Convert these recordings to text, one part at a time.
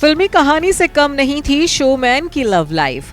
फिल्मी कहानी से कम नहीं थी शोमैन की लव लाइफ।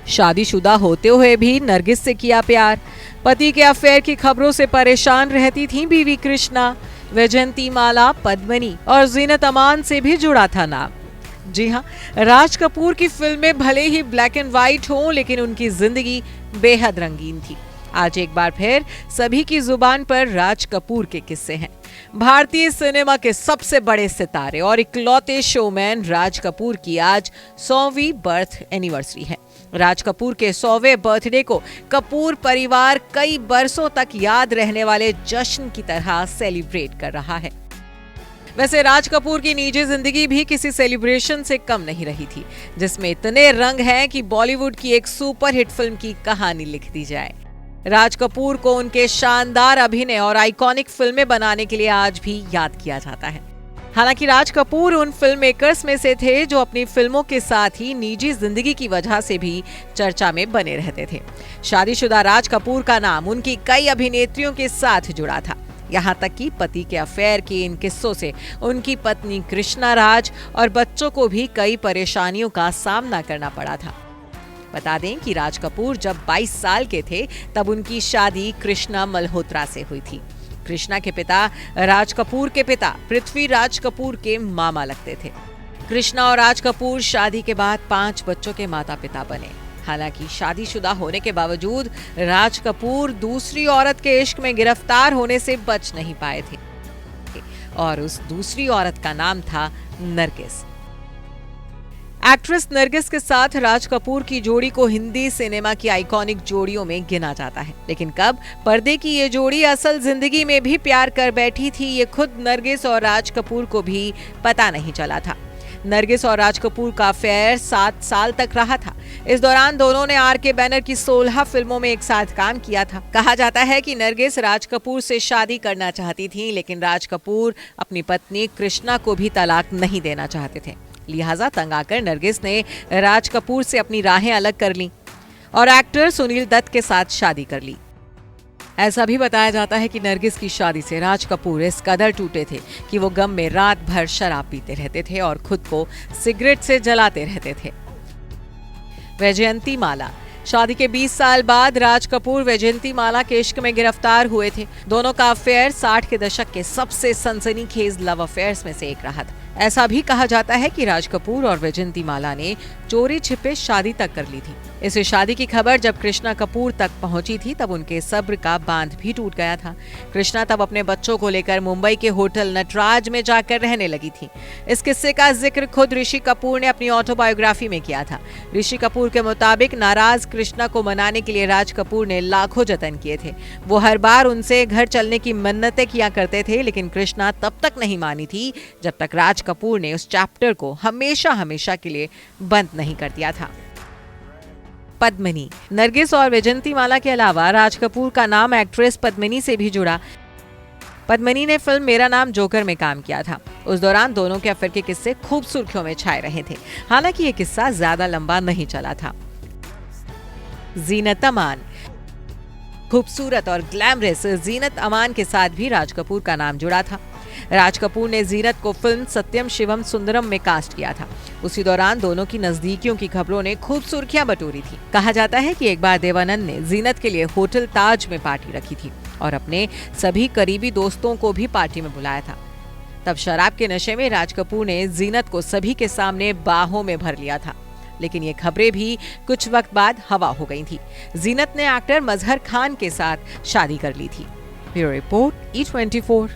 शादीशुदा होते हुए भी नरगिस से किया प्यार। पति के अफेयर की खबरों से परेशान रहती थी बीवी कृष्णा। वैजयंतीमाला, पद्मिनी और जीनत अमान से भी जुड़ा था नाम। जी हाँ, राज कपूर की फिल्में भले ही ब्लैक एंड व्हाइट हों, लेकिन उनकी जिंदगी बेहद रंगीन थी। आज एक बार फिर सभी की जुबान पर राज कपूर के किस्से हैं। भारतीय सिनेमा के सबसे बड़े सितारे और इकलौते शोमैन राज कपूर की आज 100वीं बर्थ एनिवर्सरी है। राज कपूर के 100वें बर्थडे को कपूर परिवार कई बरसों तक याद रहने वाले जश्न की तरह सेलिब्रेट कर रहा है। वैसे राज कपूर की निजी जिंदगी भी किसी सेलिब्रेशन से कम नहीं रही थी, जिसमें इतने रंग हैं कि बॉलीवुड की एक सुपरहिट फिल्म की कहानी लिख दी जाए। राज कपूर को उनके शानदार अभिनय और आइकॉनिक फिल्में बनाने के लिए आज भी याद किया जाता है। हालांकि राज कपूर उन फिल्म मेकर्स में से थे जो अपनी फिल्मों के साथ ही निजी जिंदगी की वजह से भी चर्चा में बने रहते थे। शादीशुदा राज कपूर का नाम उनकी कई अभिनेत्रियों के साथ जुड़ा था। यहाँ तक कि पति के अफेयर के इन किस्सों से उनकी पत्नी कृष्णा राज और बच्चों को भी कई परेशानियों का सामना करना पड़ा था। बता दें कि राज कपूर जब 22 साल के थे तब उनकी शादी कृष्णा मल्होत्रा से हुई थी। कृष्णा के पिता राज कपूर के पिता पृथ्वी राज कपूर के मामा लगते थे। कृष्णा और राज कपूर शादी के बाद 5 बच्चों के माता पिता बने। हालांकि शादीशुदा होने के बावजूद राज कपूर दूसरी औरत के इश्क में गिरफ्तार होने से बच नहीं पाए थे और उस दूसरी औरत का नाम था नरगिस। एक्ट्रेस नरगिस के साथ राज कपूर की जोड़ी को हिंदी सिनेमा की आइकॉनिक जोड़ियों में गिना जाता है, लेकिन कब पर्दे की ये जोड़ी असल जिंदगी में भी प्यार कर बैठी थी, ये खुद नरगिस और राज कपूर को भी पता नहीं चला था। नरगिस और राज कपूर का अफेयर 7 साल तक रहा था। इस दौरान दोनों ने आर के बैनर की 16 फिल्मों में एक साथ काम किया था। कहा जाता है कि नरगिस राज कपूर से शादी करना चाहती थी, लेकिन राज कपूर अपनी पत्नी कृष्णा को भी तलाक नहीं देना चाहते थे। लिहाजा तंग आकर नरगिस ने राज कपूर से अपनी राहें अलग कर लीं और एक्टर सुनील दत्त के साथ शादी कर ली। ऐसा भी बताया जाता है कि नरगिस की शादी से राज कपूर इस कदर टूटे थे कि वो गम में रात भर शराब पीते रहते थे और खुद को सिगरेट से जलाते रहते थे। वैजयंतीमाला। शादी के 20 साल बाद राज कपूर वैजयंतीमाला के इश्क में गिरफ्तार हुए थे। दोनों का अफेयर 60 के दशक के सबसे सनसनीखेज लव अफेयर्स में से एक रहा था। ऐसा भी कहा जाता है कि राज कपूर और वैजयंतीमाला ने चोरी छिपे शादी तक कर ली थी। इस शादी की खबर जब कृष्णा कपूर तक पहुंची थी तब उनके सब्र का बांध भी टूट गया था। कृष्णा तब अपने बच्चों को लेकर मुंबई के होटल नटराज में जाकर रहने लगी थी। इस किस्से का जिक्र खुद ऋषि कपूर ने अपनी ऑटोबायोग्राफी में किया था। ऋषि कपूर के मुताबिक नाराज कृष्णा को मनाने के लिए राज कपूर ने लाखों जतन किए थे। वो हर बार उनसे घर चलने की मन्नतें किया करते थे, लेकिन कृष्णा तब तक नहीं मानी थी जब तक राज कपूर ने उस चैप्टर को हमेशा हमेशा के लिए बंद नहीं कर दिया था। पद्मिनी। नरगिस और वैजयंतीमाला के अलावा राज कपूर का नाम एक्ट्रेस पद्मिनी से भी जुड़ा। पद्मिनी ने फिल्म मेरा नाम जोकर में काम किया था। उस दौरान दोनों के अफेयर के किस्से खूब सुर्खियों में छाए रहे थे। हालांकि ये किस्सा ज्यादा लंबा नहीं चला था। जीनत अमान। खूबसूरत और ग्लैमरस जीनत अमान के साथ भी राज कपूर का नाम जुड़ा था। राज कपूर ने जीनत को फिल्म सत्यम शिवम सुंदरम में कास्ट किया था। उसी दौरान दोनों की नजदीकियों की खबरों ने खूब सुर्खियां बटोरी थी। कहा जाता है कि एक बार देवानंद ने जीनत के लिए होटल ताज में पार्टी रखी थी और अपने सभी करीबी दोस्तों को भी पार्टी में बुलाया था। तब शराब के नशे में राज कपूर ने जीनत को सभी के सामने बाहों में भर लिया था, लेकिन ये खबरें भी कुछ वक्त बाद हवा हो गई थी। जीनत ने एक्टर मजहर खान के साथ शादी कर ली थी। Bureau report E24।